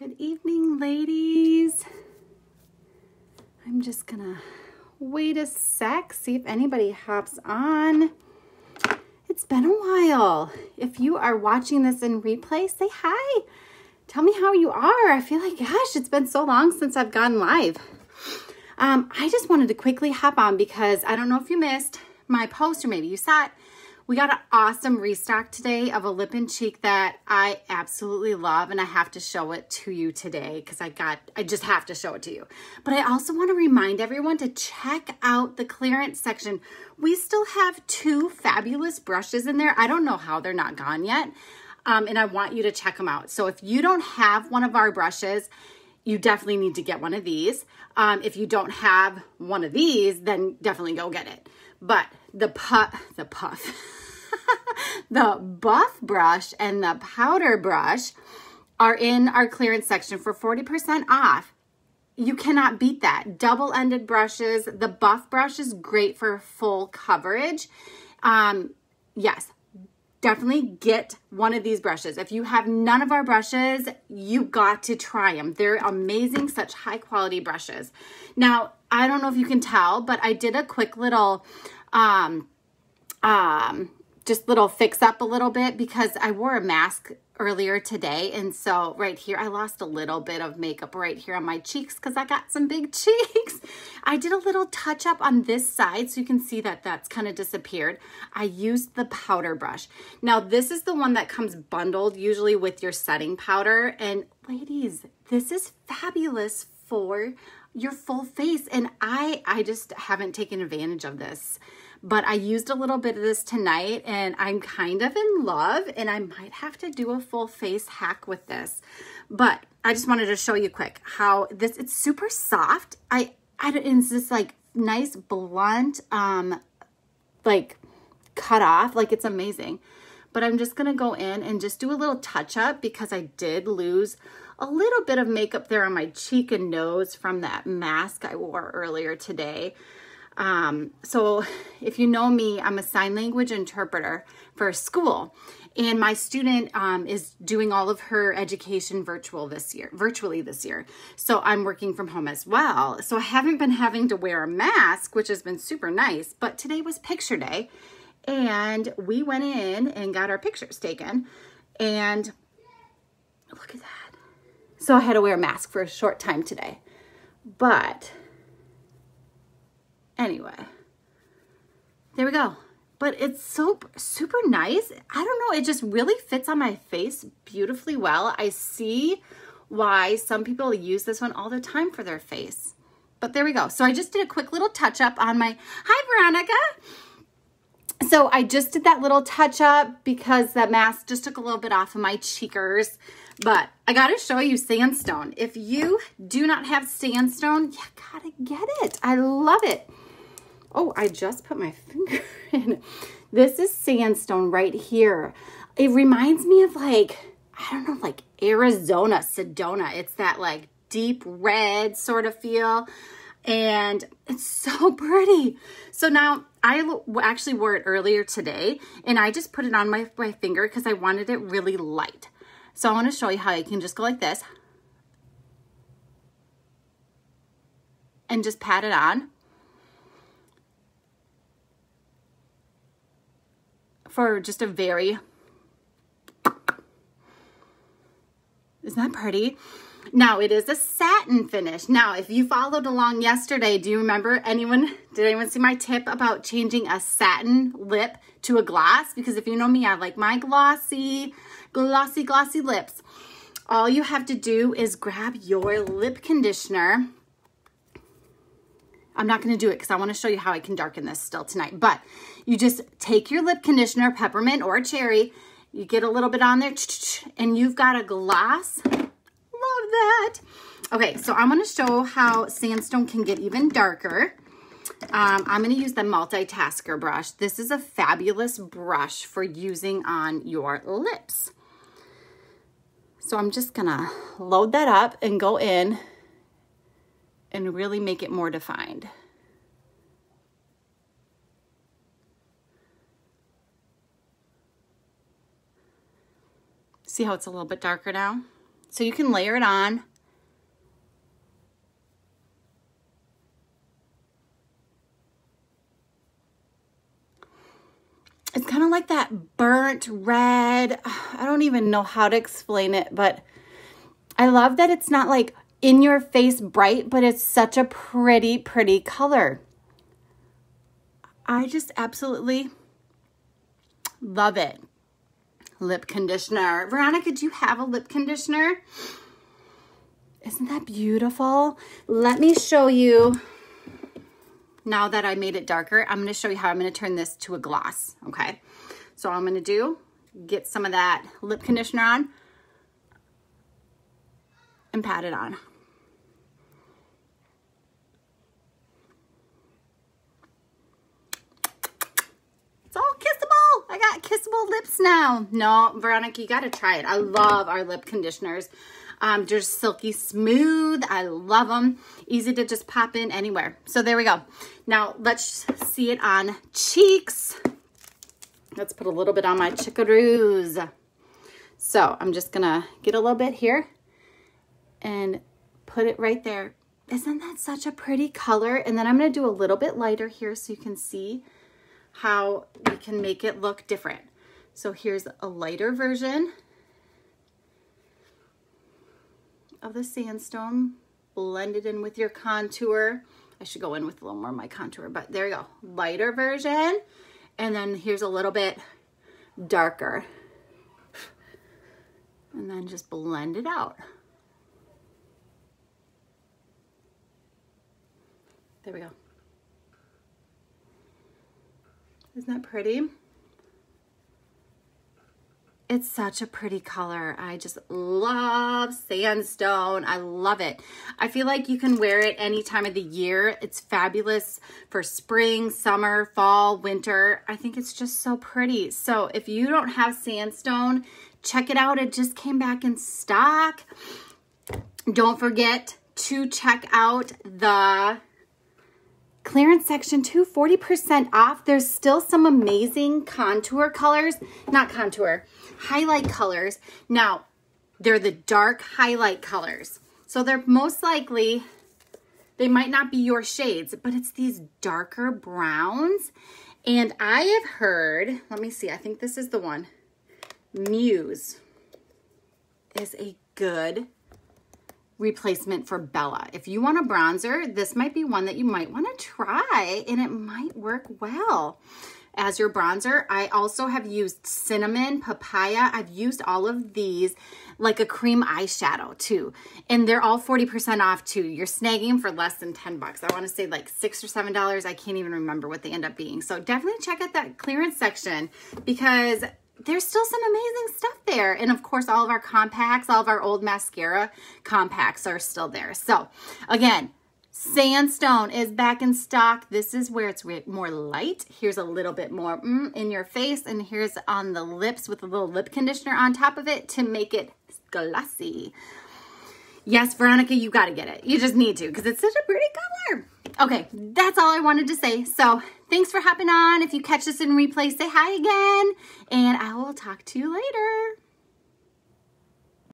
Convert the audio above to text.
Good evening, ladies. I'm just gonna wait a sec, see if anybody hops on. It's been a while. If you are watching this in replay, say hi. Tell me how you are. I feel like, gosh, it's been so long since I've gone live. I just wanted to quickly hop on because I don't know if you missed my post or maybe you saw it. We got an awesome restock today of a lip and cheek that I absolutely love, and I have to show it to you today because I just have to show it to you. But I also want to remind everyone to check out the clearance section. We still have 2 fabulous brushes in there. I don't know how they're not gone yet, and I want you to check them out. So if you don't have one of our brushes, you definitely need to get one of these. If you don't have one of these, then definitely go get it. But the buff brush and the powder brush are in our clearance section for 40% off. You cannot beat that. Double-ended brushes. The buff brush is great for full coverage. Yes, definitely get one of these brushes. If you have none of our brushes, you got to try them. They're amazing, such high quality brushes. Now, I don't know if you can tell, but I did a quick little, just little fix up a little bit because I wore a mask earlier today. And so right here, I lost a little bit of makeup right here on my cheeks because I got some big cheeks. I did a little touch up on this side so you can see that that's kind of disappeared. I used the powder brush. Now this is the one that comes bundled usually with your setting powder. And ladies, this is fabulous for your full face. And I just haven't taken advantage of this. But I used a little bit of this tonight and I'm kind of in love, and I might have to do a full face hack with this. But I just wanted to show you quick how it's super soft. It's this like nice blunt, like cut off, like it's amazing. But I'm just gonna go in and just do a little touch up because I did lose a little bit of makeup there on my cheek and nose from that mask I wore earlier today. So if you know me, I'm a sign language interpreter for a school, and my student is doing all of her education virtually this year. So I'm working from home as well. So I haven't been having to wear a mask, which has been super nice, but today was picture day and we went in and got our pictures taken, and look at that. So I had to wear a mask for a short time today, but anyway, there we go. But it's so super nice. I don't know, it just really fits on my face beautifully well. I see why some people use this one all the time for their face. But there we go. So I just did a quick little touch up on my, hi Veronica. So I just did that little touch up because that mask just took a little bit off of my cheekers. But I got to show you Sandstone. If you do not have Sandstone, you got to get it. I love it. Oh, I just put my finger in. This is Sandstone right here. It reminds me of like, I don't know, like Arizona, Sedona. It's that like deep red sort of feel. And it's so pretty. So now I actually wore it earlier today, and I just put it on my finger because I wanted it really light. So I want to show you how you can just go like this and just pat it on for just a very, isn't that pretty? Now it is a satin finish. Now, if you followed along yesterday, do you remember did anyone see my tip about changing a satin lip to a gloss? Because if you know me, I like my glossy lips. All you have to do is grab your lip conditioner. I'm not going to do it because I want to show you how I can darken this still tonight. But you just take your lip conditioner, peppermint or cherry, you get a little bit on there, and you've got a gloss. Love that. Okay, so I'm going to show how Sandstone can get even darker. I'm going to use the multitasker brush. This is a fabulous brush for using on your lips. So I'm just going to load that up and go in and really make it more defined. See how it's a little bit darker now? So you can layer it on. It's kind of like that burnt red. I don't even know how to explain it, but I love that it's not like in your face bright, but it's such a pretty, pretty color. I just absolutely love it. Lip conditioner. Veronica, do you have a lip conditioner? Isn't that beautiful? Let me show you. Now that I made it darker, I'm going to show you how I'm going to turn this to a gloss, okay? So all I'm going to do, get some of that lip conditioner on and pat it on. It's all kissable. I got kissable lips now. No, Veronica, you got to try it. I love our lip conditioners. They're silky smooth. I love them. Easy to just pop in anywhere. So there we go. Now let's see it on cheeks. Let's put a little bit on my chickaroos. So I'm just gonna get a little bit here and put it right there. Isn't that such a pretty color? And then I'm gonna do a little bit lighter here so you can see how we can make it look different. So here's a lighter version of the Sandstone, blended in with your contour. I should go in with a little more of my contour, but there you go. Lighter version. And then here's a little bit darker. And then just blend it out. There we go. Isn't that pretty? It's such a pretty color. I just love Sandstone. I love it. I feel like you can wear it any time of the year. It's fabulous for spring, summer, fall, winter. I think it's just so pretty. So if you don't have Sandstone, check it out. It just came back in stock. Don't forget to check out the clearance section too, 40% off. There's still some amazing contour colors, not contour, highlight colors. Now, they're the dark highlight colors. So they're most likely, they might not be your shades, but it's these darker browns. And I have heard, let me see, I think this is the one. Muse is a good replacement for Bella. If you want a bronzer, this might be one that you might want to try, and it might work well as your bronzer. I also have used cinnamon, papaya. I've used all of these like a cream eyeshadow too, and they're all 40% off too. You're snagging them for less than 10 bucks. I want to say like $6 or $7. I can't even remember what they end up being. So definitely check out that clearance section because there's still some amazing stuff there. And of course, all of our compacts, all of our old mascara compacts are still there. So again, Sandstone is back in stock. This is where it's more light. Here's a little bit more in your face. And here's on the lips with a little lip conditioner on top of it to make it glossy. Yes, Veronica, you got to get it. You just need to because it's such a pretty color. Okay, that's all I wanted to say. So thanks for hopping on. If you catch this in replay, say hi again, and I will talk to you later.